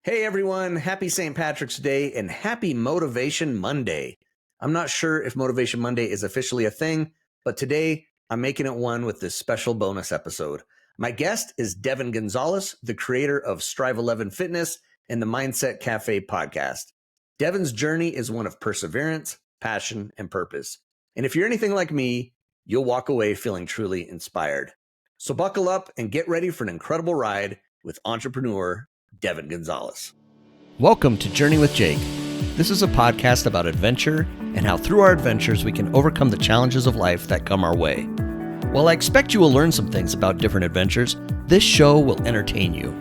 Hey everyone, happy St. Patrick's Day and happy Motivation Monday. I'm not sure if Motivation Monday is officially a thing, but today I'm making it one with this special bonus episode. My guest is Devan Gonzalez, the creator of Strive 11 Fitness and the Mindset Cafe podcast. Devan's journey is one of perseverance, passion, and purpose. And if you're anything like me, you'll walk away feeling truly inspired. So buckle up and get ready for an incredible ride with entrepreneur Devan Gonzalez. Welcome to Journey with Jake. This is a podcast about adventure and how through our adventures we can overcome the challenges of life that come our way. While I expect you will learn some things about different adventures, this show will entertain you.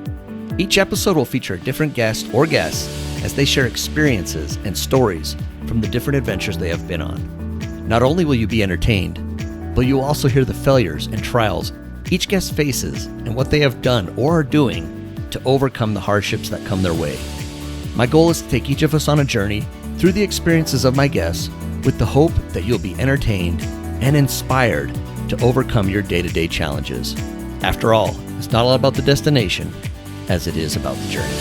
Each episode will feature a different guest or guests as they share experiences and stories from the different adventures they have been on. Not only will you be entertained, but you will also hear the failures and trials each guest faces and what they have done or are doing to overcome the hardships that come their way. My goal is to take each of us on a journey through the experiences of my guests with the hope that you'll be entertained and inspired to overcome your day-to-day challenges. After all, it's not all about the destination as it is about the journey.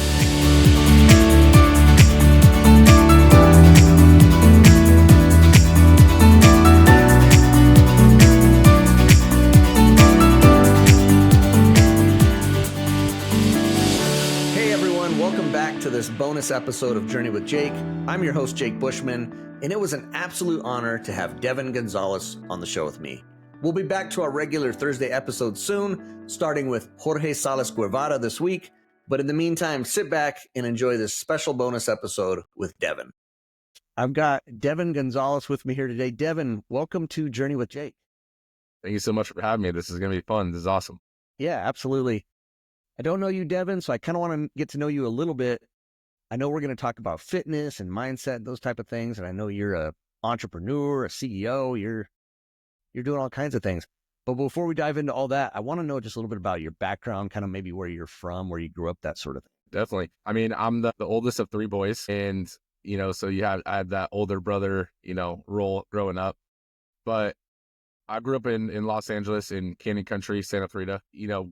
To this bonus episode of Journey with Jake. I'm your host, Jake Bushman, and it was an absolute honor to have Devan Gonzalez on the show with me. We'll be back to our regular Thursday episode soon, starting with Jorge Salas Guevara this week. But in the meantime, sit back and enjoy this special bonus episode with Devan. I've got Devan Gonzalez with me here today. Devan, welcome to Journey with Jake. Thank you so much for having me. This is going to be fun. This is awesome. Yeah, absolutely. I don't know you, Devan, so I kind of want to get to know you a little bit. I know we're going to talk about fitness and mindset, those type of things. And I know you're an entrepreneur, a CEO, you're doing all kinds of things. But before we dive into all that, I want to know just a little bit about your background, kind of maybe where you're from, where you grew up, that sort of thing. Definitely. I mean, I'm the oldest of three boys. And, so I had that older brother, role growing up. But I grew up in Los Angeles, in Canyon Country, Santa Clarita.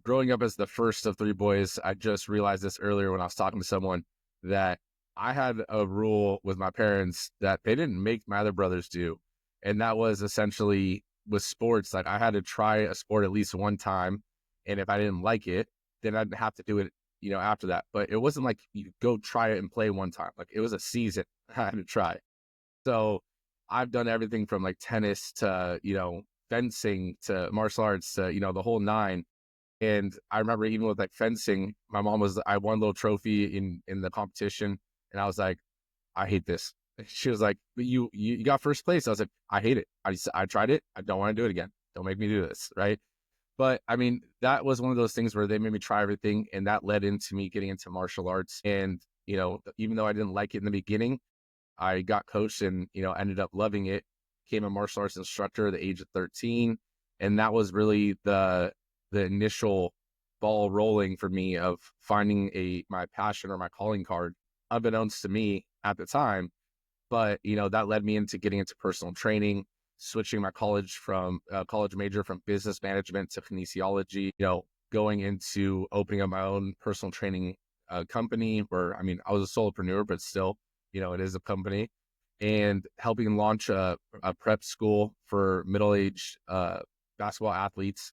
Growing up as the first of three boys, I just realized this earlier when I was talking to someone, that I had a rule with my parents that they didn't make my other brothers do. And that was essentially with sports, like I had to try a sport at least one time. And if I didn't like it, then I'd have to do it, after that. But it wasn't like you go try it and play one time. Like it was a season I had to try. So I've done everything from like tennis to, fencing to martial arts to, the whole nine. And I remember even with like fencing, I won a little trophy in the competition. And I was like, I hate this. She was like, but you got first place. I was like, I hate it. I tried it. I don't want to do it again. Don't make me do this. Right. But I mean, that was one of those things where they made me try everything. And that led into me getting into martial arts. And, even though I didn't like it in the beginning, I got coached and, ended up loving it. Became a martial arts instructor at the age of 13. And that was really the initial ball rolling for me of finding my passion or my calling card, unbeknownst to me at the time. But, that led me into getting into personal training, switching my college major from business management to kinesiology, going into opening up my own personal training company where, I was a solopreneur, but still, it is a company, and helping launch a prep school for middle-aged basketball athletes.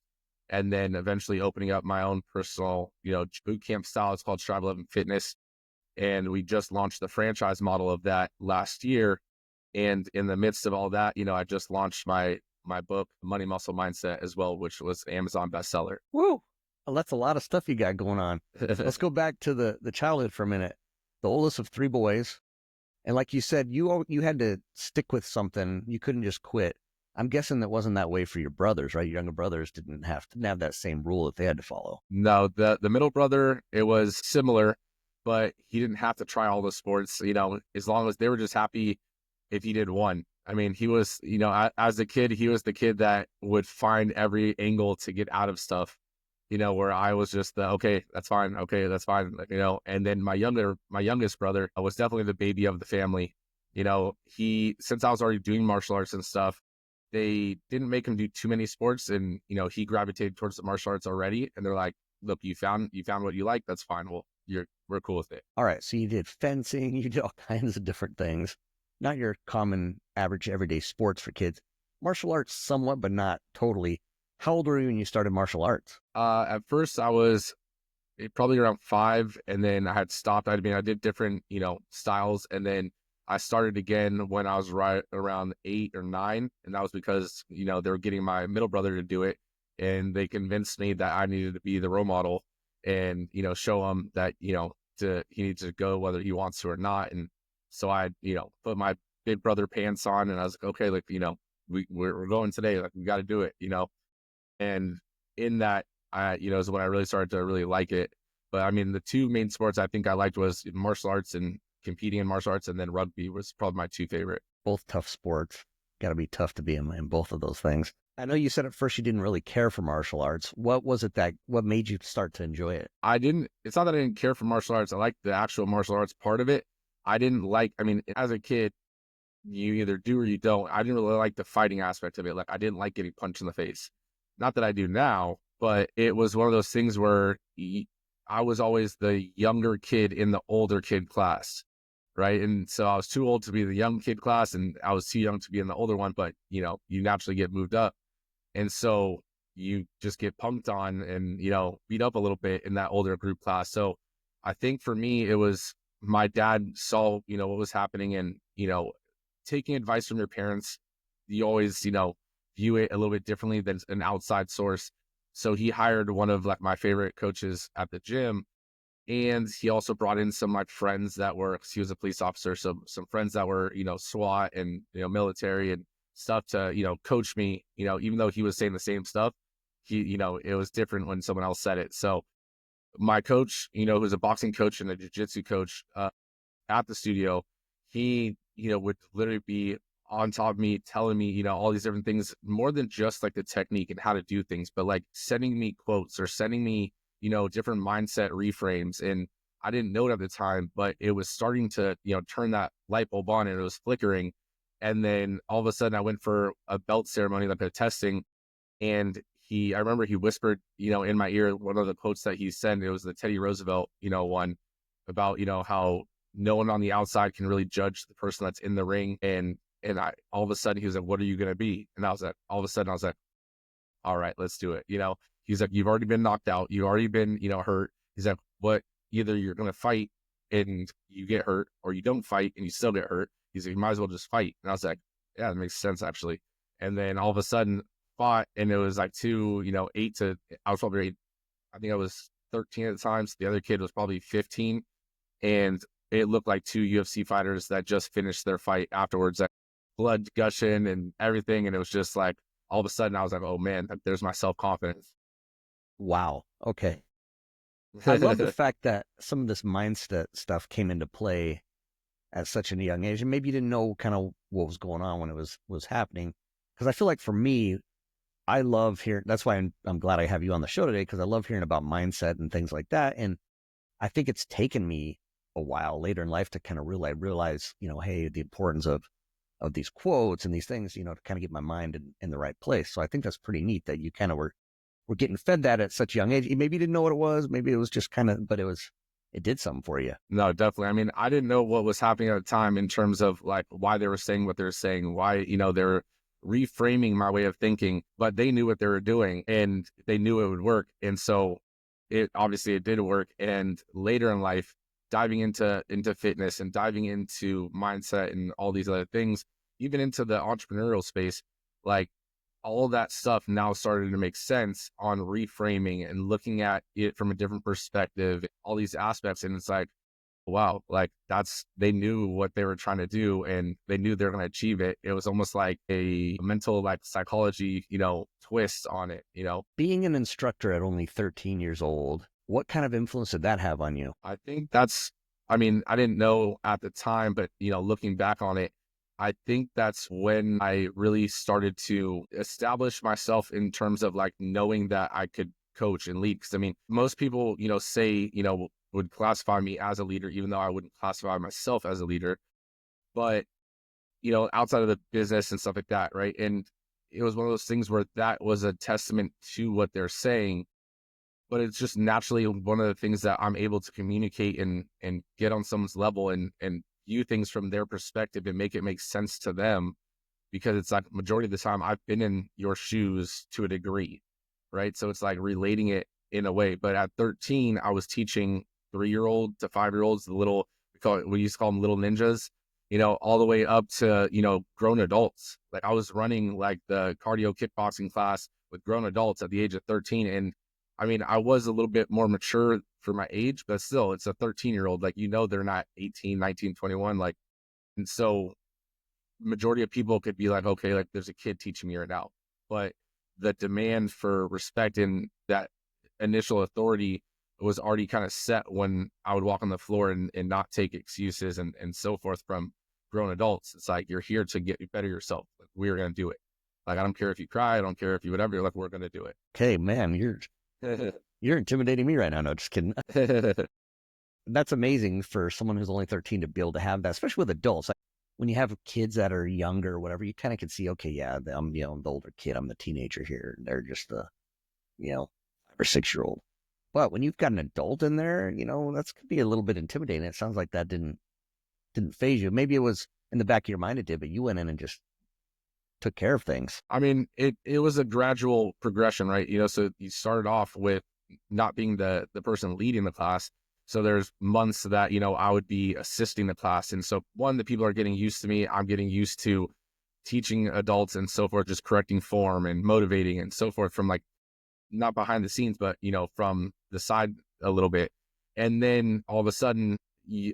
And then eventually opening up my own personal, boot camp style. It's called Strive 11 Fitness. And we just launched the franchise model of that last year. And in the midst of all that, I just launched my book, Money, Muscle, Mindset as well, which was an Amazon bestseller. Woo! Well, that's a lot of stuff you got going on. Let's go back to the childhood for a minute. The oldest of three boys. And like you said, you had to stick with something. You couldn't just quit. I'm guessing that wasn't that way for your brothers, right? Your younger brothers didn't have that same rule that they had to follow. No, the middle brother, it was similar, but he didn't have to try all the sports, as long as they were just happy if he did one. I mean, he was, as a kid, he was the kid that would find every angle to get out of stuff, where I was just okay, that's fine. Okay, that's fine. And then my youngest brother was definitely the baby of the family. Since I was already doing martial arts and stuff, they didn't make him do too many sports, and he gravitated towards the martial arts already. And they're like, look, you found what you like. That's fine. Well, you're we're cool with it. All right. So you did fencing, you did all kinds of different things. Not your common, average, everyday sports for kids. Martial arts, somewhat, but not totally. How old were you when you started martial arts? At first I was probably around 5, and then I had stopped. I mean, I did different, styles, and then I started again when I was right around 8 or 9, and that was because, they were getting my middle brother to do it, and they convinced me that I needed to be the role model and, show him that, he needs to go whether he wants to or not. And so I, put my big brother pants on, and I was like, okay, like, we're going today, like, we got to do it, and in that, is when I really started to really like it. But I mean, the two main sports I think I liked was martial arts and competing in martial arts, and then rugby was probably my two favorite. Both tough sports. Got to be tough to be in both of those things. I know you said at first you didn't really care for martial arts. What was it what made you start to enjoy it? It's not that I didn't care for martial arts. I liked the actual martial arts part of it. I mean, as a kid, you either do or you don't. I didn't really like the fighting aspect of it. Like, I didn't like getting punched in the face. Not that I do now, but it was one of those things where I was always the younger kid in the older kid class, right? And so I was too old to be the young kid class, and I was too young to be in the older one, but, you naturally get moved up. And so you just get punked on and, beat up a little bit in that older group class. So I think for me, it was my dad saw, what was happening, and, taking advice from your parents, you always, view it a little bit differently than an outside source. So he hired one of like my favorite coaches at the gym, and he also brought in some like friends that were, 'cause he was a police officer, so some friends that were, SWAT and, military and stuff to, coach me, even though he was saying the same stuff, it was different when someone else said it. So my coach, who's a boxing coach and a jiu-jitsu coach, at the studio, he, would literally be on top of me, telling me, all these different things, more than just like the technique and how to do things, but like sending me quotes or sending me, different mindset reframes. And I didn't know it at the time, but it was starting to, turn that light bulb on, and it was flickering. And then all of a sudden I went for a belt ceremony, like a testing. And I remember he whispered, in my ear, one of the quotes that he said, it was the Teddy Roosevelt, one about, how no one on the outside can really judge the person that's in the ring. And all of a sudden he was like, what are you going to be? And all of a sudden I was like, all right, let's do it. He's like, you've already been knocked out. You've already been, hurt. He's like, what? Either you're going to fight and you get hurt, or you don't fight and you still get hurt. He's like, you might as well just fight. And I was like, yeah, that makes sense actually. And then all of a sudden fought, and it was like I was probably 8. I think I was 13 at the time. So the other kid was probably 15. And it looked like two UFC fighters that just finished their fight afterwards, like blood gushing and everything. And it was just like, all of a sudden I was like, oh man, there's my self-confidence. Wow. Okay. I love the fact that some of this mindset stuff came into play at such a young age, and maybe you didn't know kind of what was going on when it was happening. Because I feel like for me, I love hearing. That's why I'm glad I have you on the show today, because I love hearing about mindset and things like that. And I think it's taken me a while later in life to kind of realize, hey, the importance of these quotes and these things, to kind of get my mind in the right place. So I think that's pretty neat that you kind of were getting fed that at such a young age. Maybe you didn't know what it was. Maybe it was just kind of, but it did something for you. No, definitely. I mean, I didn't know what was happening at the time in terms of like why they were saying what they were saying, why, they're reframing my way of thinking, but they knew what they were doing and they knew it would work. And so it did work. And later in life, diving into fitness and diving into mindset and all these other things, even into the entrepreneurial space, like all of that stuff now started to make sense on reframing and looking at it from a different perspective, all these aspects. And it's like, wow, like they knew what they were trying to do and they knew they're going to achieve it. It was almost like a mental, like psychology, twist on it, Being an instructor at only 13 years old, what kind of influence did that have on you? I think I didn't know at the time, but, looking back on it, I think that's when I really started to establish myself in terms of like knowing that I could coach and lead. Cause I mean, most people, say, would classify me as a leader, even though I wouldn't classify myself as a leader, but, outside of the business and stuff like that. Right. And it was one of those things where that was a testament to what they're saying. but it's just naturally one of the things that I'm able to communicate and get on someone's level and view things from their perspective and make it make sense to them, because it's like majority of the time I've been in your shoes to a degree, right? So it's like relating it in a way. But at 13, I was teaching 3-year-old to 5-year-olds, we used to call them little ninjas, all the way up to, grown adults. Like I was running like the cardio kickboxing class with grown adults at the age of 13. And I mean, I was a little bit more mature for my age, but still it's a 13-year-old. Like, they're not 18, 19, 21. Like, and so majority of people could be like, okay, like there's a kid teaching me right now. But the demand for respect and that initial authority was already kind of set when I would walk on the floor and not take excuses and so forth from grown adults. It's like, you're here to get better yourself. Like, we're going to do it. Like, I don't care if you cry. I don't care if you whatever. Like, we're going to do it. Okay, man, you're intimidating me right now. No, just kidding. That's amazing for someone who's only 13 to be able to have that, especially with adults. Like, when you have kids that are younger or whatever, you kind of can see, okay, yeah, I'm, the older kid, I'm the teenager here. They're just the, 5 or 6-year-old. But when you've got an adult in there, that's could be a little bit intimidating. It sounds like that didn't phase you. Maybe it was in the back of your mind it did, but you went in and just took care of things. I mean, it was a gradual progression, right? So you started off with not being the person leading the class. So there's months that, I would be assisting the class. And so the people are getting used to me. I'm getting used to teaching adults and so forth, just correcting form and motivating and so forth from like, not behind the scenes, but, from the side a little bit. And then all of a sudden the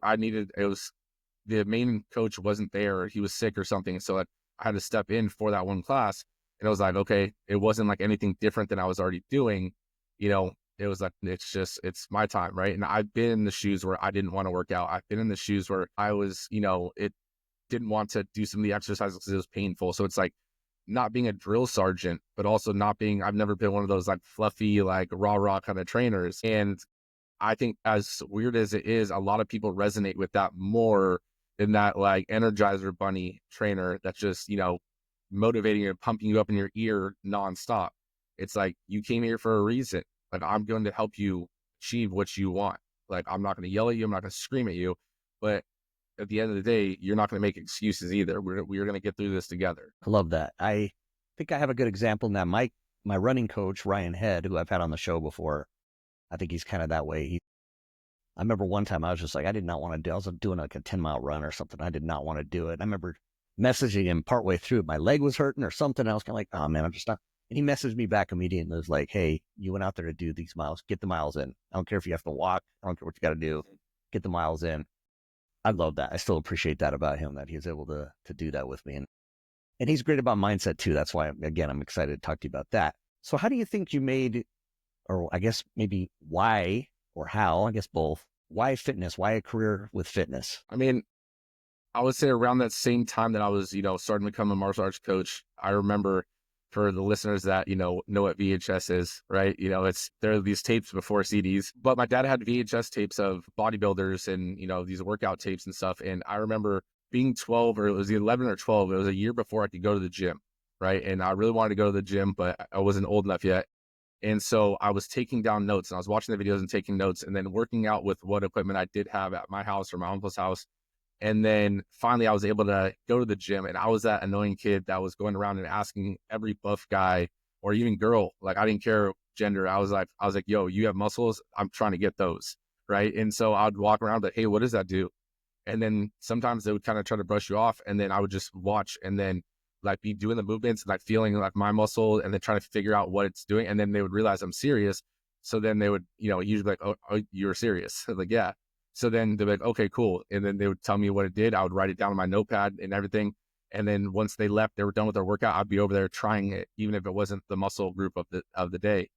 main coach wasn't there. He was sick or something. So I had to step in for that one class. And it was like, okay, it wasn't like anything different than I was already doing. It was like, it's my time. Right. And I've been in the shoes where I didn't want to work out. I've been in the shoes where I was, it didn't want to do some of the exercises because it was painful. So it's like not being a drill sergeant, but also I've never been one of those like fluffy, like rah kind of trainers. And I think as weird as it is, a lot of people resonate with that more than that like Energizer Bunny trainer that's just, motivating you and pumping you up in your ear nonstop. It's like, you came here for a reason. Like, I'm going to help you achieve what you want. Like, I'm not going to yell at you. I'm not going to scream at you. But at the end of the day, you're not going to make excuses either. We're going to get through this together. I love that. I think I have a good example now. My running coach, Ryan Head, who I've had on the show before, I think he's kind of that way. I remember one time I was just like, I did not want to do, I was doing like a 10-mile run or something. I did not want to do it. I remember messaging him partway through. My leg was hurting or something. I was kind of like, oh man, I'm just not. And he messaged me back immediately and was like, hey, you went out there to do these miles. Get the miles in. I don't care if you have to walk. I don't care what you got to do. Get the miles in. I love that. I still appreciate that about him, that he was able to do that with me. And he's great about mindset too. That's why, again, I'm excited to talk to you about that. So how do you think you made, or I guess maybe why or how, I guess both, why fitness? Why a career with fitness? I mean, I would say around that same time that I was, starting to become a martial arts coach, I remember, for the listeners that, know what VHS is, right? There are these tapes before CDs, but my dad had VHS tapes of bodybuilders and, these workout tapes and stuff. And I remember being 12, or it was 11 or 12. It was a year before I could go to the gym, right? And I really wanted to go to the gym, but I wasn't old enough yet. And so I was taking down notes and I was watching the videos and taking notes and then working out with what equipment I did have at my house or my uncle's house. And then finally I was able to go to the gym, and I was that annoying kid that was going around and asking every buff guy or even girl, like I didn't care gender. I was like, yo, you have muscles. I'm trying to get those. Right. And so I'd walk around like, hey, what does that do? And then sometimes they would kind of try to brush you off, and then I would just watch and then like be doing the movements and like feeling like my muscle and then trying to figure out what it's doing. And then they would realize I'm serious. So then they would, usually be like, oh, you're serious. Like, yeah. So then they're like, okay, cool. And then they would tell me what it did. I would write it down on my notepad and everything. And then once they left, they were done with their workout, I'd be over there trying it, even if it wasn't the muscle group of the day.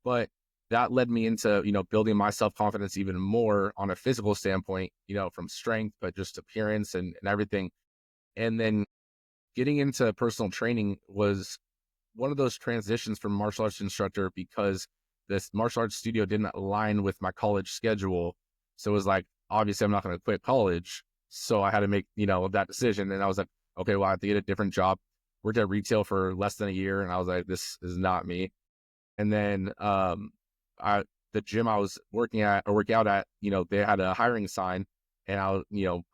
But that led me into, building my self-confidence even more on a physical standpoint, from strength, but just appearance and everything. And then getting into personal training was one of those transitions from martial arts instructor, because this martial arts studio didn't align with my college schedule. So it was like, obviously I'm not going to quit college. So I had to make, that decision. And I was like, okay, well, I have to get a different job. Worked at retail for less than a year. And I was like, this is not me. And then I the gym I was working out at, they had a hiring sign, and I,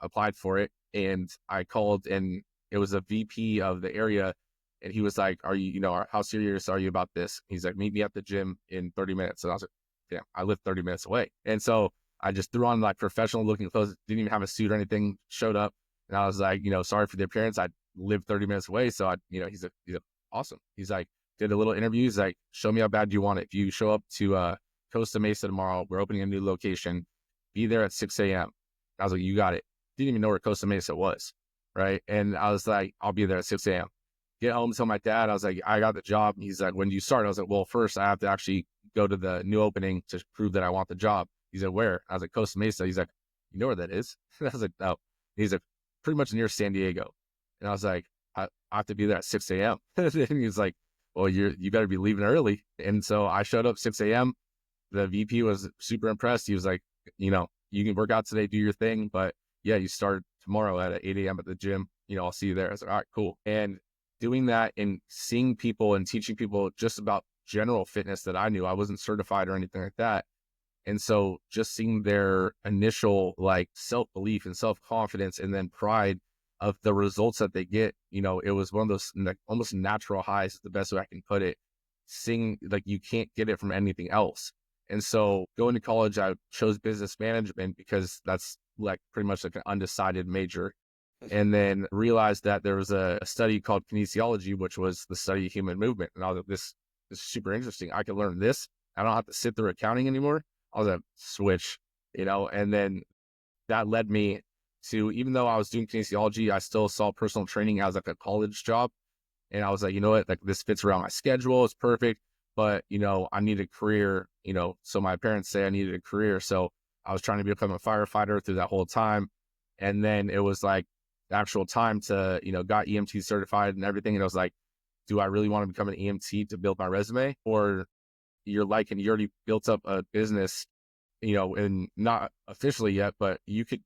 applied for it, and I called, and it was a VP of the area, and he was like, "Are you, how serious are you about this?" He's like, "Meet me at the gym in 30 minutes." And I was like, "Damn, I live 30 minutes away." And so I just threw on like professional looking clothes, didn't even have a suit or anything, showed up, and I was like, "Sorry for the appearance. I live 30 minutes away." So he's like, awesome. He's like, did a little interview. He's like, "Show me how bad you want it. If you show up to Costa Mesa tomorrow, we're opening a new location. Be there at 6 a.m. I was like, "You got it." Didn't even know where Costa Mesa was. Right. And I was like, "I'll be there at 6 a.m. Get home, tell my dad, I was like, "I got the job." He's like, "When do you start?" I was like, "Well, first I have to actually go to the new opening to prove that I want the job." He said, "Where?" I was like, "Costa Mesa." He's like, "You know where that is?" I was like, "No." He's like, "Pretty much near San Diego." And I was like, I have to be there at 6 a.m. And he's like, "Well, you better be leaving early." And so I showed up 6 a.m. The VP was super impressed. He was like, "You can work out today, do your thing, but yeah, you start tomorrow at 8 a.m. at the gym. I'll see you there." I was like, "All right, cool." And doing that and seeing people and teaching people just about general fitness that I knew, I wasn't certified or anything like that. And so just seeing their initial like self-belief and self-confidence and then pride of the results that they get, it was one of those like almost natural highs is the best way I can put it. Seeing like you can't get it from anything else. And so going to college, I chose business management because that's like pretty much like an undecided major. And then realized that there was a study called kinesiology, which was the study of human movement. And I was like, this is super interesting. I can learn this. I don't have to sit through accounting anymore. I was like, switch, and then that led me to, even though I was doing kinesiology, I still saw personal training as like a college job. And I was like, you know what, like this fits around my schedule. It's perfect. But, I need a career, so my parents say I needed a career. So I was trying to become a firefighter through that whole time. And then it was like the actual time to, got EMT certified and everything. And it was like, do I really want to become an EMT to build my resume? Or you already built up a business, and not officially yet, but you could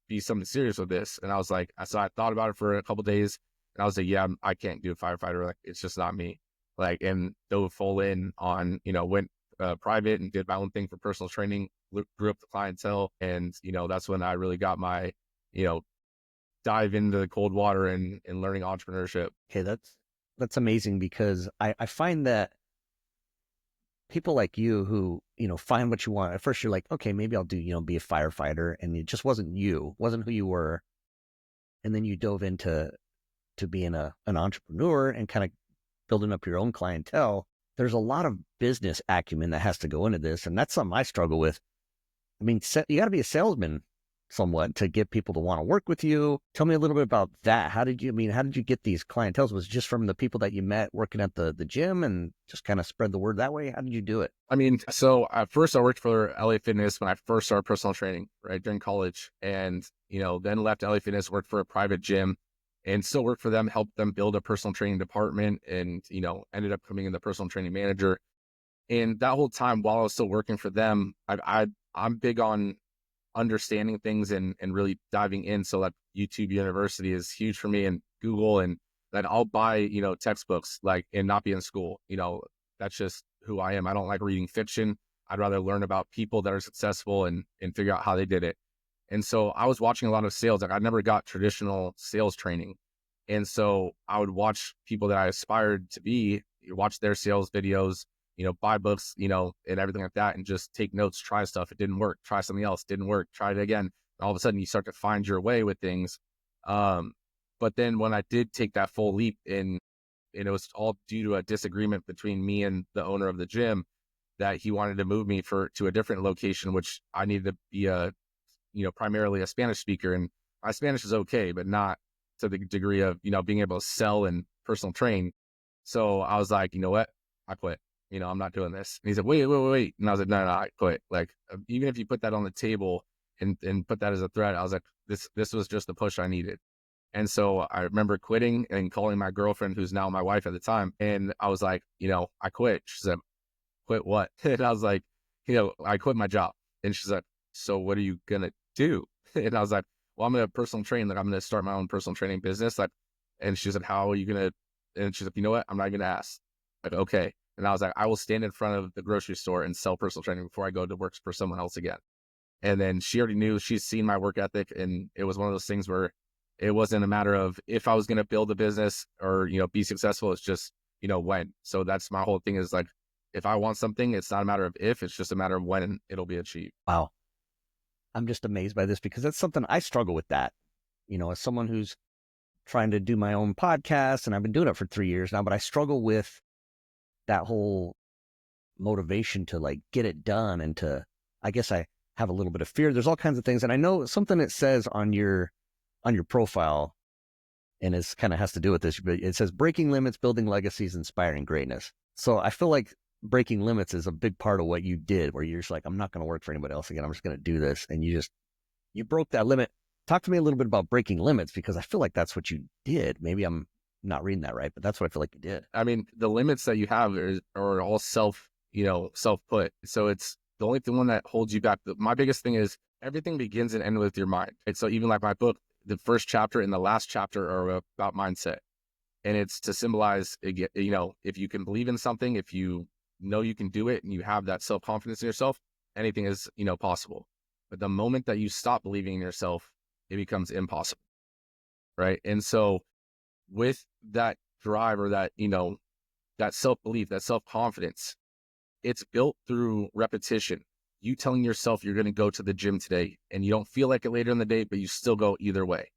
be something serious with this. And I was like, so I thought about it for a couple of days, and I was like, yeah, I can't do a firefighter. Like, it's just not me. Like, and dove full in on, went private and did my own thing for personal training, grew up the clientele. And, that's when I really got my, you know, dive into the cold water and learning entrepreneurship. Okay, that's amazing because I find that people like you who, find what you want. At first you're like, okay, maybe I'll do, be a firefighter, and it just wasn't who you were. And then you dove into being an entrepreneur and kind of building up your own clientele. There's a lot of business acumen that has to go into this, and that's something I struggle with. I mean, you got to be a salesman somewhat to get people to want to work with you. Tell me a little bit about that. How did you get these clientels? Was it just from the people that you met working at the gym and just kind of spread the word that way? How did you do it? I mean, so at first I worked for LA Fitness when I first started personal training, right, during college. And, then left LA Fitness, worked for a private gym and still worked for them, helped them build a personal training department and, ended up becoming the personal training manager. And that whole time while I was still working for them, I'm big on understanding things and really diving in. So like YouTube University is huge for me and Google, and that I'll buy, textbooks like and not be in school. That's just who I am. I don't like reading fiction. I'd rather learn about people that are successful and figure out how they did it. And so I was watching a lot of sales. Like I never got traditional sales training. And so I would watch people that I aspired to be, watch their sales videos, buy books, and everything like that, and just take notes, try stuff. It didn't work. Try something else. Didn't work. Try it again. And all of a sudden you start to find your way with things. But then when I did take that full leap and it was all due to a disagreement between me and the owner of the gym that he wanted to move me to a different location, which I needed to be primarily a Spanish speaker. And my Spanish is okay, but not to the degree of, being able to sell and personal train. So I was like, you know what? I quit. I'm not doing this. And he said, wait. And I was like, no, I quit. Like, even if you put that on the table and put that as a threat, I was like, this was just the push I needed. And so I remember quitting and calling my girlfriend, who's now my wife at the time. And I was like, I quit. She said, quit what? And I was like, I quit my job. And she's like, so what are you going to do? And I was like, well, I'm going to personal train. Like, I'm going to start my own personal training business. Like, and she said, how are you going to, and she's like, you know what? I'm not going to ask. Like, okay. And I was like, I will stand in front of the grocery store and sell personal training before I go to work for someone else again. And then she already knew, she's seen my work ethic. And it was one of those things where it wasn't a matter of if I was going to build a business or, be successful. It's just, when. So that's my whole thing is like, if I want something, it's not a matter of if, it's just a matter of when it'll be achieved. Wow. I'm just amazed by this because that's something I struggle with that, as someone who's trying to do my own podcast, and I've been doing it for 3 years now, but I struggle with that whole motivation to like get it done, and I guess I have a little bit of fear. There's all kinds of things. And I know something it says on your profile, and it's kind of has to do with this, but it says breaking limits, building legacies, inspiring greatness. So I feel like breaking limits is a big part of what you did, where you're just like, I'm not going to work for anybody else again. I'm just going to do this. And you broke that limit. Talk to me a little bit about breaking limits, because I feel like that's what you did. Maybe I'm not reading that right, but that's what I feel like you did. I mean, the limits that you have are all self-put. So it's the only one that holds you back. My biggest thing is everything begins and ends with your mind. And so even like my book, the first chapter and the last chapter are about mindset. And it's to symbolize, if you can believe in something, if you know you can do it and you have that self-confidence in yourself, anything is, possible. But the moment that you stop believing in yourself, it becomes impossible. Right. And so with that drive or that, that self-belief, that self-confidence, it's built through repetition. You telling yourself you're going to go to the gym today and you don't feel like it later in the day, but you still go either way.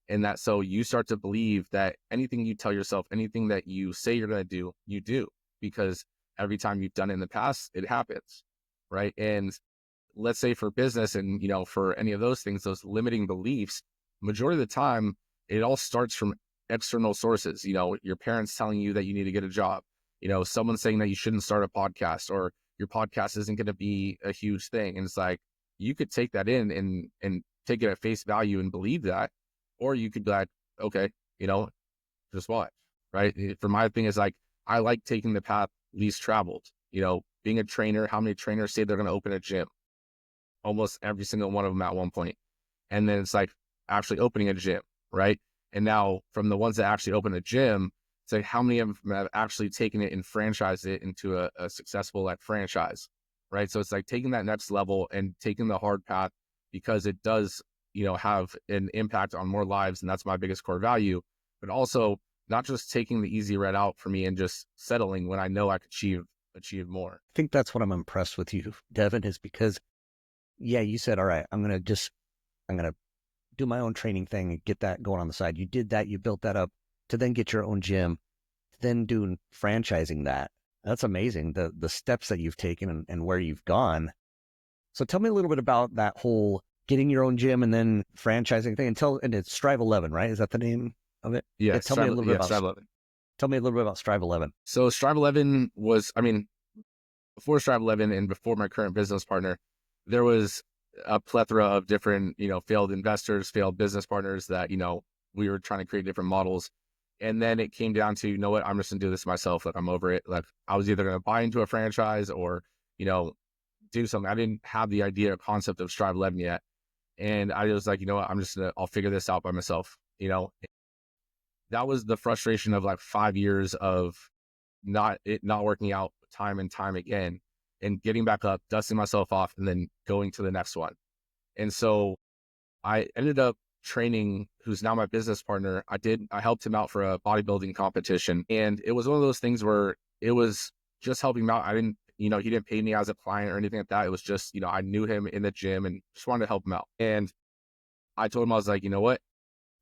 And that, so you start to believe that anything you tell yourself, anything that you say you're going to do, you do, because every time you've done it in the past, it happens. Right. And let's say for business and, for any of those things, those limiting beliefs, majority of the time, it all starts from external sources. Your parents telling you that you need to get a job, someone saying that you shouldn't start a podcast, or your podcast isn't going to be a huge thing. And it's like, you could take that in and take it at face value and believe that, or you could be like, okay, just watch, right? For my thing is like, I like taking the path least traveled, being a trainer. How many trainers say they're going to open a gym? Almost every single one of them at one point. And then it's like actually opening a gym, right? And now from the ones that actually open a gym, it's like how many of them have actually taken it and franchised it into a successful franchise, right? So it's like taking that next level and taking the hard path, because it does, have an impact on more lives. And that's my biggest core value, but also not just taking the easy route out for me and just settling when I know I could achieve more. I think that's what I'm impressed with you, Devan, is because, yeah, you said, all right, I'm going to do my own training thing and get that going on the side. You did that. You built that up to then get your own gym, then doing franchising that. That's amazing. The steps that you've taken and where you've gone. So tell me a little bit about that whole getting your own gym and then franchising thing, and it's Strive 11, right? Is that the name of it? Yeah. Tell me a little bit about Strive 11. Tell me a little bit about Strive 11. So Strive 11 was, before Strive 11 and before my current business partner, there was a plethora of different, failed investors, failed business partners that, we were trying to create different models. And then it came down to, I'm just gonna do this myself. Like, I'm over it. Like, I was either going to buy into a franchise or, do something. I didn't have the idea or concept of Strive 11 yet. And I was like, I'll figure this out by myself. That was the frustration of like 5 years of not working out time and time again, and getting back up, dusting myself off, and then going to the next one. And so I ended up training who's now my business partner. I helped him out for a bodybuilding competition. And it was one of those things where it was just helping him out. I didn't, he didn't pay me as a client or anything like that. It was just, I knew him in the gym and just wanted to help him out. And I told him, I was like, you know what?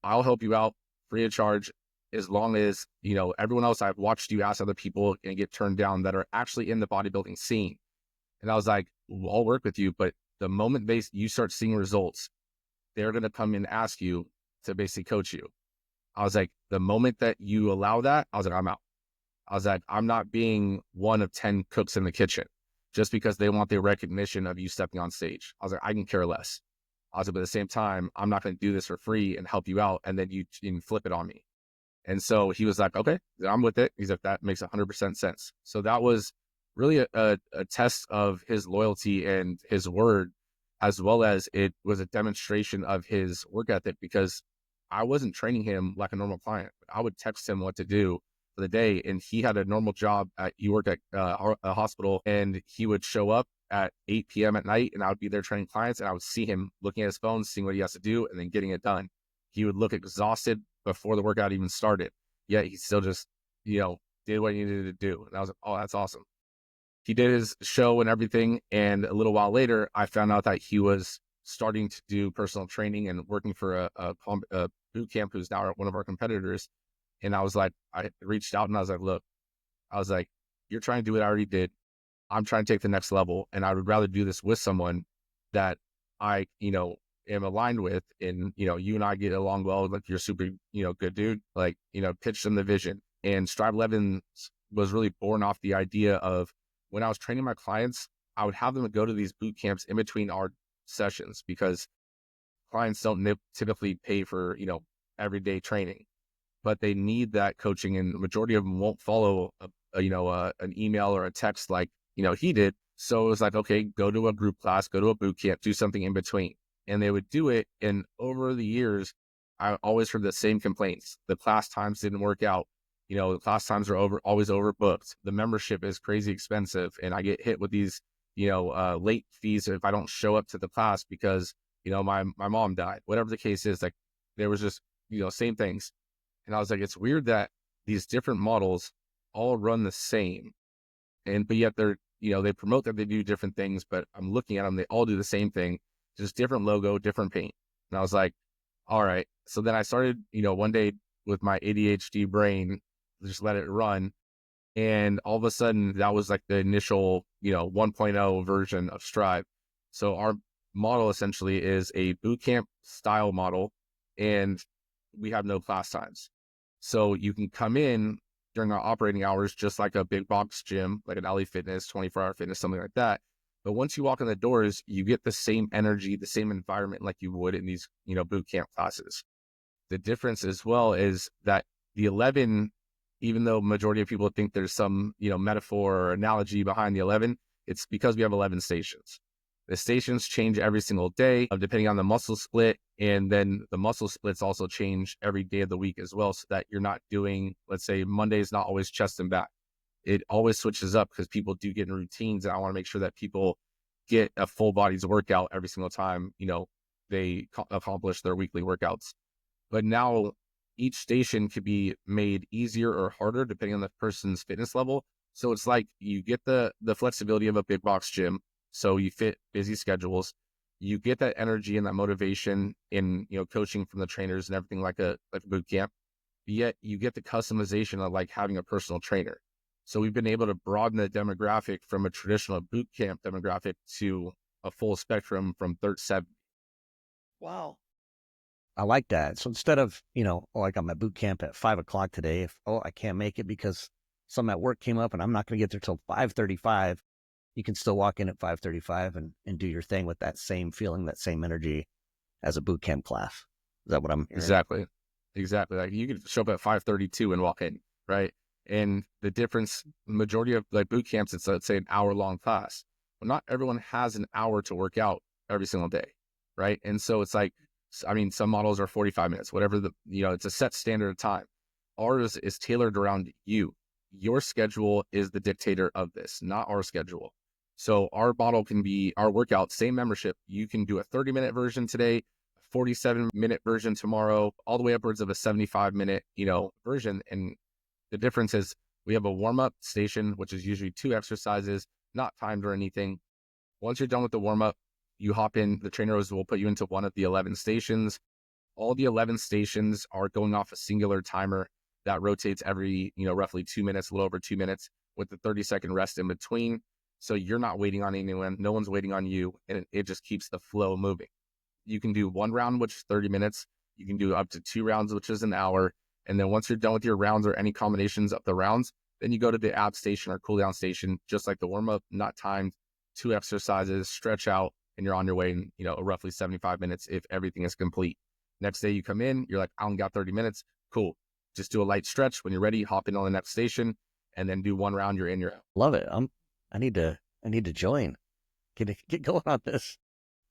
I'll help you out free of charge, as long as, everyone else, I've watched you ask other people and get turned down that are actually in the bodybuilding scene. And I was like, well, I'll work with you, but the moment you start seeing results, they're going to come and ask you to basically coach you. I was like, the moment that you allow that, I was like, I'm out. I was like, I'm not being one of 10 cooks in the kitchen just because they want the recognition of you stepping on stage. I was like, I can care less. I was like, but at the same time, I'm not going to do this for free and help you out, and then you flip it on me. And so he was like, okay, I'm with it. He's like, that makes 100% sense. So that was really a test of his loyalty and his word, as well as it was a demonstration of his work ethic, because I wasn't training him like a normal client. I would text him what to do for the day. And he had a normal job he worked at a hospital, and he would show up at 8 p.m. at night, and I would be there training clients, and I would see him looking at his phone, seeing what he has to do, and then getting it done. He would look exhausted before the workout even started, yet he still just, did what he needed to do. And I was like, oh, that's awesome. He did his show and everything, and a little while later, I found out that he was starting to do personal training and working for a boot camp who's now one of our competitors. And I was like, I reached out and I was like, look, you're trying to do what I already did. I'm trying to take the next level, and I would rather do this with someone that I, am aligned with, and, you and I get along well, like you're super, good dude, like, pitch them the vision. And Strive 11 was really born off the idea of when I was training my clients, I would have them go to these boot camps in between our sessions, because clients don't typically pay for, everyday training, but they need that coaching, and the majority of them won't follow an email or a text like, he did. So it was like, okay, go to a group class, go to a boot camp, do something in between. And they would do it. And over the years, I always heard the same complaints. The class times didn't work out. The class times are always overbooked. The membership is crazy expensive. And I get hit with these, late fees if I don't show up to the class because, my mom died, whatever the case is. Like, there was just, same things. And I was like, it's weird that these different models all run the same. But yet they're, they promote that they do different things, but I'm looking at them, they all do the same thing, just different logo, different paint. And I was like, all right. So then I started, one day with my ADHD brain, just let it run. And all of a sudden that was like the initial, 1.0 version of Strive. So our model essentially is a bootcamp style model, and we have no class times. So you can come in during our operating hours, just like a big box gym, like an LA Fitness, 24-hour fitness, something like that. But once you walk in the doors, you get the same energy, the same environment like you would in these, boot camp classes. The difference as well is that the 11, even though majority of people think there's some, metaphor or analogy behind the 11, it's because we have 11 stations. The stations change every single day, depending on the muscle split. And then the muscle splits also change every day of the week as well, so that you're not doing, let's say Monday is not always chest and back. It always switches up because people do get in routines. And I want to make sure that people get a full body's workout every single time, they accomplish their weekly workouts. But now each station could be made easier or harder depending on the person's fitness level. So it's like you get the flexibility of a big box gym. So you fit busy schedules, you get that energy and that motivation in, coaching from the trainers and everything like a boot camp, but yet you get the customization of like having a personal trainer. So we've been able to broaden the demographic from a traditional boot camp demographic to a full spectrum from 37. Wow. I like that. So instead of, I got my boot camp at 5 o'clock today. I can't make it because something at work came up and I'm not going to get there till 5:35. You can still walk in at 5:35 and do your thing with that same feeling, that same energy as a boot camp class. Is that what I'm hearing? Exactly. Like you could show up at 5:32 and walk in, right? And the difference, majority of like boot camps, it's let's say an hour-long class. Well, not everyone has an hour to work out every single day, right? And so it's like, some models are 45 minutes, whatever it's a set standard of time. Ours is tailored around you. Your schedule is the dictator of this, not our schedule. So our model can be our workout, same membership. You can do a 30-minute version today, a 47-minute version tomorrow, all the way upwards of a 75-minute, version. And the difference is we have a warm-up station, which is usually 2 exercises, not timed or anything. Once you're done with the warm-up, you hop in, the trainers will put you into one of the 11 stations. All the 11 stations are going off a singular timer that rotates every, roughly 2 minutes, a little over 2 minutes, with the 30-second rest in between. So you're not waiting on anyone. No one's waiting on you. And it just keeps the flow moving. You can do 1 round, which is 30 minutes. You can do up to 2 rounds, which is an hour. And then once you're done with your rounds or any combinations of the rounds, then you go to the ab station or cool down station, just like the warm up, not timed, 2 exercises, stretch out, and you're on your way in, roughly 75 minutes if everything is complete. Next day you come in, you're like, I only got 30 minutes. Cool. Just do a light stretch. When you're ready, hop in on the next station and then do 1 round, you're in, you're out. Love it. I need to join. Get going on this.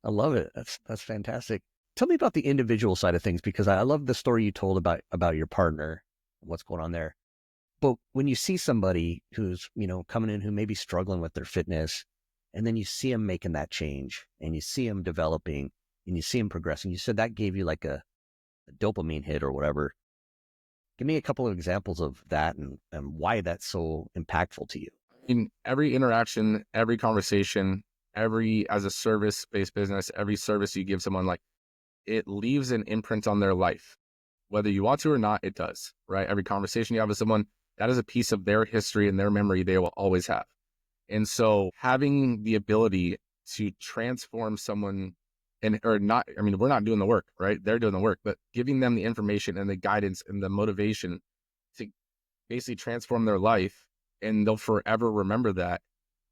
I love it. That's fantastic. Tell me about the individual side of things, because I love the story you told about your partner, what's going on there. But when you see somebody who's, coming in who may be struggling with their fitness, and then you see them making that change and you see them developing and you see them progressing, you said that gave you like a dopamine hit or whatever. Give me a couple of examples of that and why that's so impactful to you. In every interaction, every conversation, as a service-based business, every service you give someone, like, it leaves an imprint on their life. Whether you want to or not, it does, right? Every conversation you have with someone, that is a piece of their history and their memory they will always have. And so having the ability to transform someone or not, I mean, we're not doing the work, right? They're doing the work, but giving them the information and the guidance and the motivation to basically transform their life, and they'll forever remember that.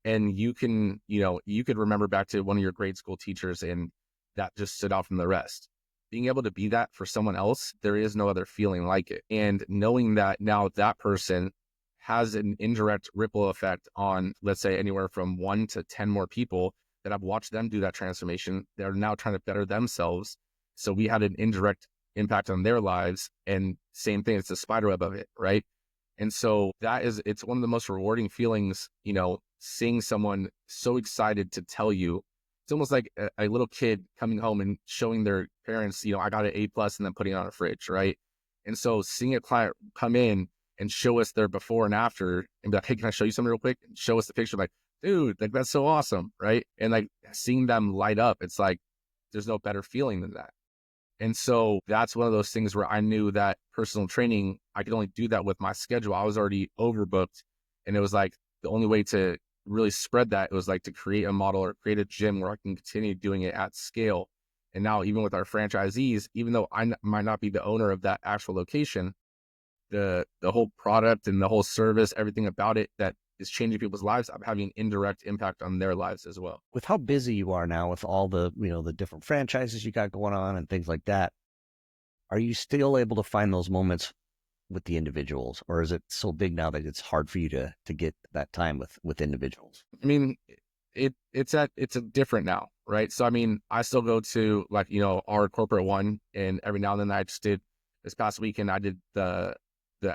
And you can, you could remember back to one of your grade school teachers and that just stood out from the rest. Being able to be that for someone else, there is no other feeling like it. And knowing that now that person has an indirect ripple effect on, let's say, anywhere from 1 to 10 more people that I've watched them do that transformation. They're now trying to better themselves. So we had an indirect impact on their lives, and same thing, it's a spider web of it, right? And so it's one of the most rewarding feelings, seeing someone so excited to tell you. It's almost like a little kid coming home and showing their parents, I got an A+ and then putting it on a fridge, right? And so seeing a client come in and show us their before and after and be like, hey, can I show you something real quick? And show us the picture, like, dude, like, that's so awesome, right? And like seeing them light up, it's like, there's no better feeling than that. And so that's one of those things where I knew that personal training, I could only do that with my schedule. I was already overbooked. And it was like the only way to really spread that, it was like to create a model or create a gym where I can continue doing it at scale. And now even with our franchisees, even though I might not be the owner of that actual location, the whole product and the whole service, everything about it that is changing people's lives, I'm having an indirect impact on their lives as well. With how busy you are now with all the, the different franchises you got going on and things like that, are you still able to find those moments with the individuals, or is it so big now that it's hard for you to get that time with individuals? I mean, it's a different now, right? So I mean, I still go to, like, our corporate one, and every now and then I just did this past weekend, I did the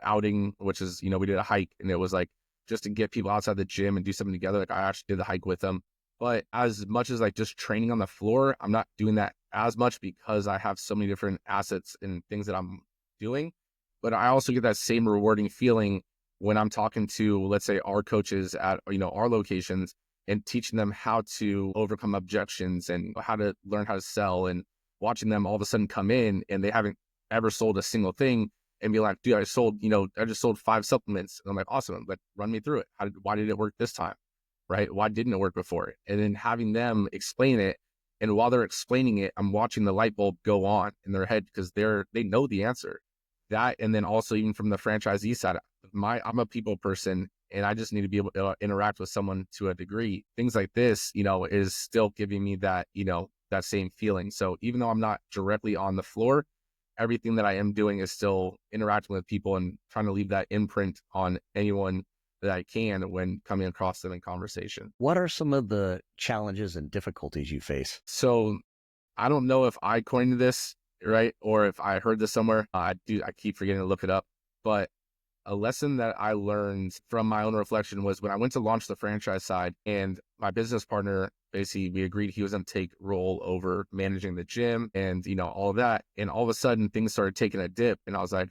outing, which is, we did a hike, and it was like just to get people outside the gym and do something together. Like, I actually did the hike with them. But as much as like just training on the floor, I'm not doing that as much because I have so many different assets and things that I'm doing. But I also get that same rewarding feeling when I'm talking to, let's say, our coaches at, our locations, and teaching them how to overcome objections and how to learn how to sell, and watching them all of a sudden come in and they haven't ever sold a single thing and be like, dude, I just sold 5 supplements. And I'm like, awesome. Like, run me through it. Why did it work this time? Right? Why didn't it work before? And then having them explain it. And while they're explaining it, I'm watching the light bulb go on in their head because they know the answer. That, and then also even from the franchisee side, I'm a people person, and I just need to be able to interact with someone to a degree. Things like this, is still giving me that, that same feeling. So even though I'm not directly on the floor, everything that I am doing is still interacting with people and trying to leave that imprint on anyone that I can when coming across them in conversation. What are some of the challenges and difficulties you face? So I don't know if I coined this, right, or if I heard this somewhere. I keep forgetting to look it up. But a lesson that I learned from my own reflection was when I went to launch the franchise side, and my business partner, basically, we agreed he was going to take role over managing the gym and, all of that. And all of a sudden things started taking a dip, and I was like,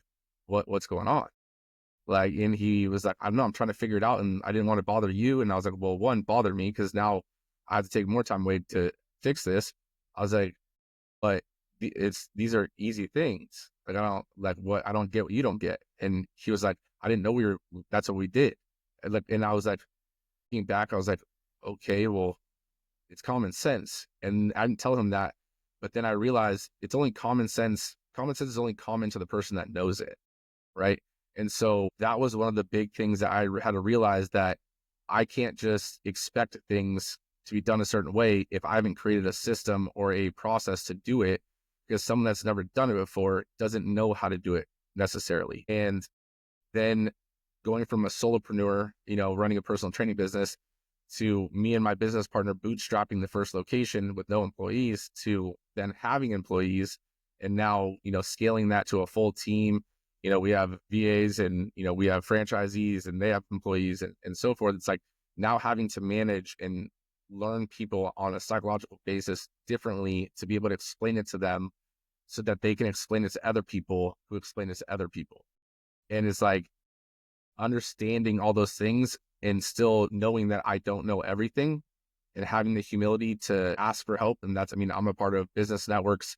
what's going on? Like, and he was like, I don't know, I'm trying to figure it out. And I didn't want to bother you. And I was like, well, one, bother me, because now I have to take more time away to fix this. I was like, but these are easy things. Like, I don't get what you don't get. And he was like, I didn't know that's what we did. And I was like, looking back, I was like, okay, well, it's common sense. And I didn't tell him that, but then I realized it's only common sense. Common sense is only common to the person that knows it. Right. And so that was one of the big things that I had to realize, that I can't just expect things to be done a certain way if I haven't created a system or a process to do it, because someone that's never done it before doesn't know how to do it necessarily. And then going from a solopreneur, running a personal training business, to me and my business partner bootstrapping the first location with no employees, to then having employees, and now, scaling that to a full team, we have VAs and, we have franchisees and they have employees and so forth. It's like now having to manage and learn people on a psychological basis differently to be able to explain it to them so that they can explain it to other people who explain it to other people. And it's like understanding all those things and still knowing that I don't know everything and having the humility to ask for help. And I'm a part of business networks.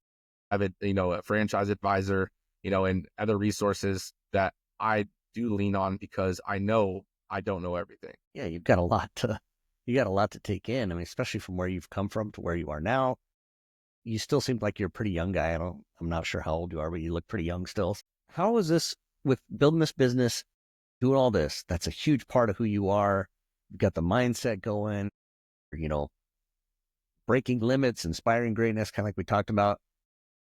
I have a franchise advisor, and other resources that I do lean on because I know I don't know everything. Yeah, you got a lot to take in. I mean, especially from where you've come from to where you are now. You still seem like you're a pretty young guy. I'm not sure how old you are, but you look pretty young still. How is this with building this business, doing all this? That's a huge part of who you are. You've got the mindset going, you know, breaking limits, inspiring greatness, kind of like we talked about.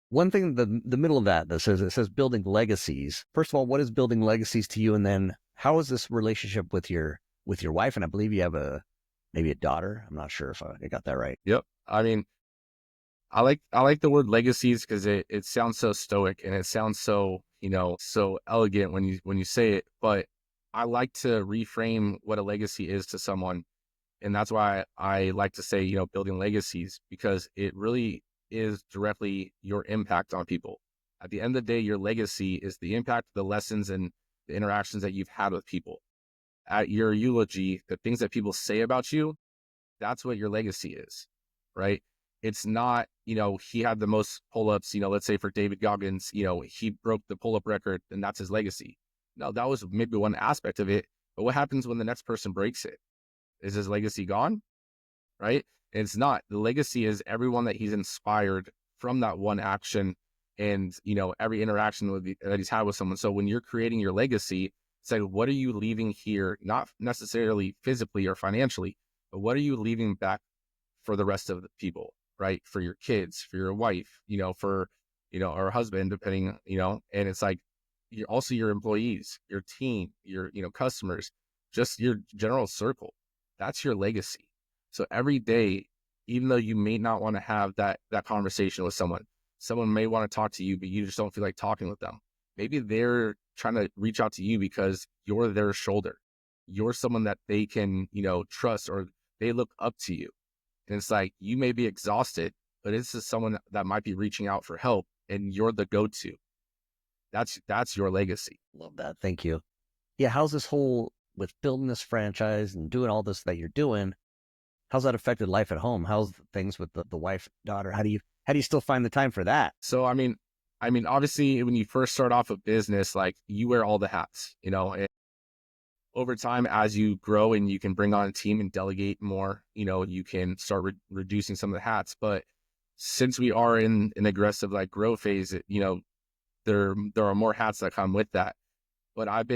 One thing, the middle of that it says building legacies. First of all, what is building legacies to you? And then how is this relationship with your wife? And I believe you have maybe a daughter. I'm not sure if I got that right. Yep. I like the word legacies because it sounds so stoic and it sounds so, so elegant when you say it. But I like to reframe what a legacy is to someone. And that's why I like to say, building legacies, because it really is directly your impact on people. At the end of the day, your legacy is the impact, the lessons, and the interactions that you've had with people. At your eulogy, the things that people say about you, that's what your legacy is, right? It's not, he had the most pull-ups, let's say for David Goggins, he broke the pull-up record and that's his legacy. No, that was maybe one aspect of it. But what happens when the next person breaks it? Is his legacy gone? Right? And it's not. The legacy is everyone that he's inspired from that one action and, every interaction that he's had with someone. So when you're creating your legacy, it's like, what are you leaving here? Not necessarily physically or financially, but what are you leaving back for the rest of the people, right? For your kids, for your wife, for, or husband, depending, and it's like, you're also your employees, your team, your, customers, just your general circle. That's your legacy. So every day, even though you may not want to have that conversation with someone may want to talk to you, but you just don't feel like talking with them. Maybe they're trying to reach out to you because you're their shoulder. You're someone that they can, trust, or they look up to you. And it's like, you may be exhausted, but this is someone that might be reaching out for help and you're the go-to. That's your legacy. Love that. Thank you. Yeah. How's this whole with building this franchise and doing all this that you're doing? How's that affected life at home? How's things with the wife, daughter? How do you still find the time for that? So, obviously when you first start off a business, like you wear all the hats, and over time, as you grow and you can bring on a team and delegate more, you can start reducing some of the hats. But since we are in an aggressive like grow phase, there are more hats that come with that. But I've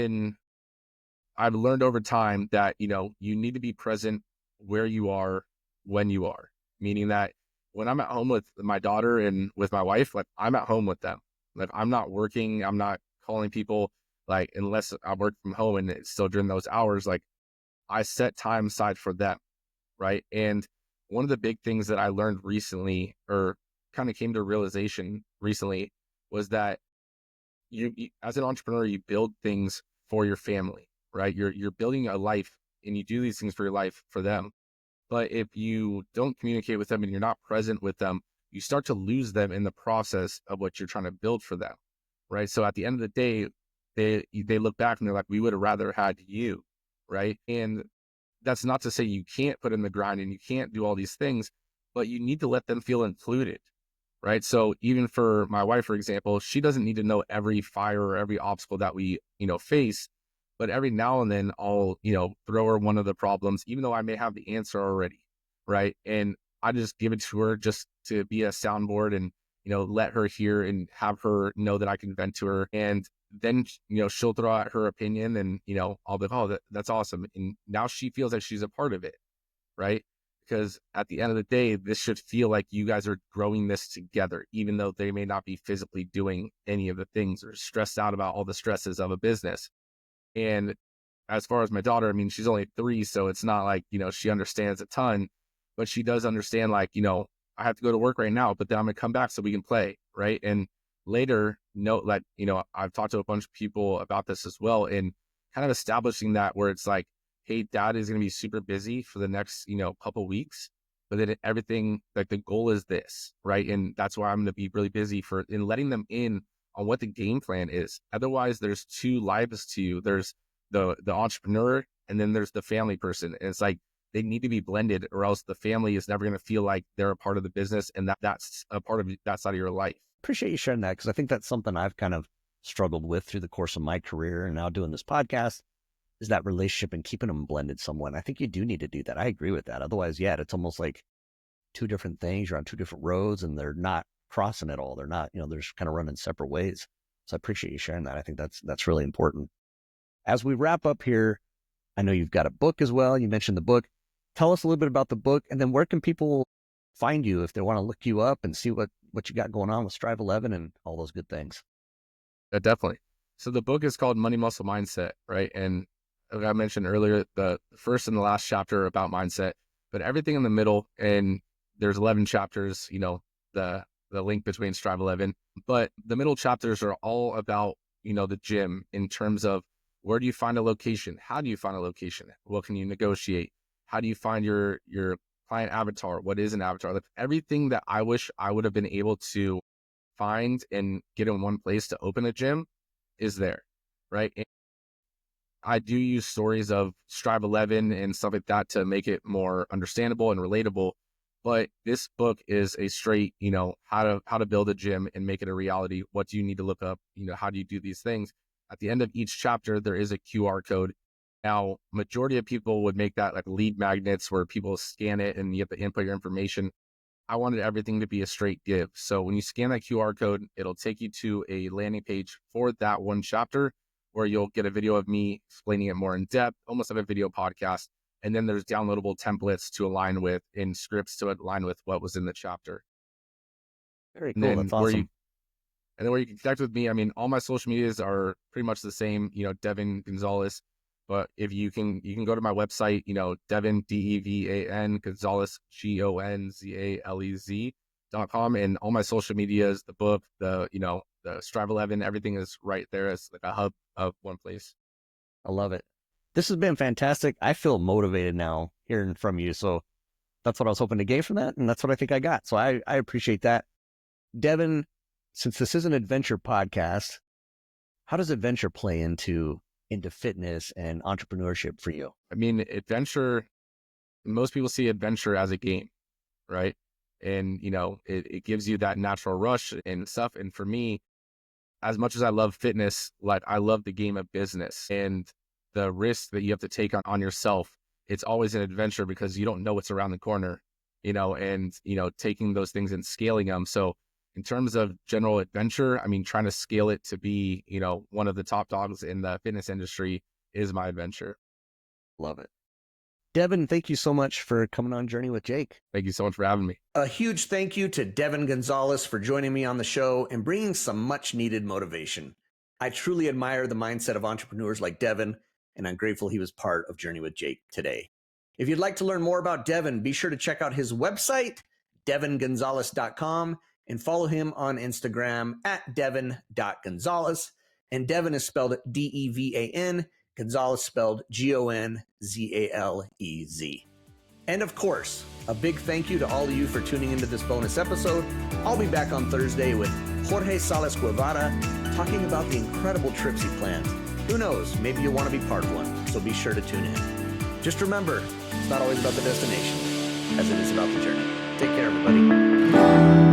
learned over time that, you need to be present where you are when you are, meaning that when I'm at home with my daughter and with my wife, like I'm at home with them. Like I'm not working, I'm not calling people, like unless I work from home and it's still during those hours, like I set time aside for them. Right. And one of the big things that I learned recently, or kind of came to a realization recently, was that you as an entrepreneur, you build things for your family, right? You're building a life and you do these things for your life, for them. But if you don't communicate with them and you're not present with them, you start to lose them in the process of what you're trying to build for them, right? So at the end of the day, they look back and they're like, we would have rather had you, right? And that's not to say you can't put in the grind and you can't do all these things, but you need to let them feel included, right? So even for my wife, for example, she doesn't need to know every fire or every obstacle that we, face, but every now and then I'll, throw her one of the problems, even though I may have the answer already, right? And I just give it to her just to be a soundboard and, let her hear and have her know that I can vent to her. And then, she'll throw out her opinion and, I'll be like, oh, that's awesome. And now she feels like she's a part of it, right? Because at the end of the day, this should feel like you guys are growing this together, even though they may not be physically doing any of the things or stressed out about all the stresses of a business. And as far as my daughter, she's only 3, so it's not like, she understands a ton, but she does understand like, I have to go to work right now, but then I'm gonna come back so we can play, right? And later note that, I've talked to a bunch of people about this as well, and kind of establishing that where it's like, hey, dad is going to be super busy for the next, couple weeks, but then everything, like the goal is this, right? And that's why I'm going to be really busy in letting them in on what the game plan is. Otherwise, there's two lives to you. There's the entrepreneur, and then there's the family person. And it's like, they need to be blended, or else the family is never going to feel like they're a part of the business, and that's a part of that side of your life. Appreciate you sharing that, because I think that's something I've kind of struggled with through the course of my career and now doing this podcast, is that relationship and keeping them blended somewhat. I think you do need to do that. I agree with that. Otherwise, yeah, it's almost like two different things. You're on two different roads and they're not crossing at all. They're not, they're just kind of running separate ways. So I appreciate you sharing that. I think that's really important. As we wrap up here, I know you've got a book as well. You mentioned the book. Tell us a little bit about the book, and then where can people find you if they want to look you up and see what you got going on with Strive 11 and all those good things. Definitely. So the book is called Money Muscle Mindset, right? And like I mentioned earlier, the first and the last chapter are about mindset, but everything in the middle, and there's 11 chapters, the link between Strive 11, but the middle chapters are all about, the gym, in terms of where do you find a location? How do you find a location? What can you negotiate? How do you find your client avatar? What is an avatar? Like, everything that I wish I would have been able to find and get in one place to open a gym is there, right? And I do use stories of Strive 11 and stuff like that to make it more understandable and relatable. But this book is a straight, how to build a gym and make it a reality. What do you need to look up? How do you do these things? At the end of each chapter, there is a QR code. Now, majority of people would make that like lead magnets where people scan it and you have to input your information. I wanted everything to be a straight give. So when you scan that QR code, it'll take you to a landing page for that one chapter where you'll get a video of me explaining it more in depth, almost like a video podcast. And then there's downloadable templates to align with, and scripts to align with what was in the chapter. Very cool. That's awesome. And then where you can connect with me, I mean, all my social medias are pretty much the same, Devan Gonzalez. But if you can go to my website, Devan, Devan, Gonzalez, Gonzalez.com, and all my social medias, the book, the Strive 11, everything is right there as like a hub of one place. I love it. This has been fantastic. I feel motivated now hearing from you. So that's what I was hoping to gain from that. And that's what I think I got. So I appreciate that. Devan, since this is an adventure podcast, how does adventure play into fitness and entrepreneurship for you? I mean, adventure, most people see adventure as a game, right? And, it gives you that natural rush and stuff. And for me, as much as I love fitness, like, I love the game of business and the risk that you have to take on yourself. It's always an adventure because you don't know what's around the corner, and, taking those things and scaling them. So in terms of general adventure, I mean, trying to scale it to be, one of the top dogs in the fitness industry is my adventure. Love it. Devan, thank you so much for coming on Journey with Jake. Thank you so much for having me. A huge thank you to Devan Gonzalez for joining me on the show and bringing some much needed motivation. I truly admire the mindset of entrepreneurs like Devan, and I'm grateful he was part of Journey with Jake today. If you'd like to learn more about Devan, be sure to check out his website, devangonzalez.com, and follow him on Instagram at devan.gonzalez. And Devan is spelled Devan, Gonzalez spelled Gonzalez. And of course, a big thank you to all of you for tuning into this bonus episode. I'll be back on Thursday with Jorge Salas Guevara talking about the incredible trips he plans. Who knows, maybe you'll want to be part of one, so be sure to tune in. Just remember, it's not always about the destination, as it is about the journey. Take care, everybody.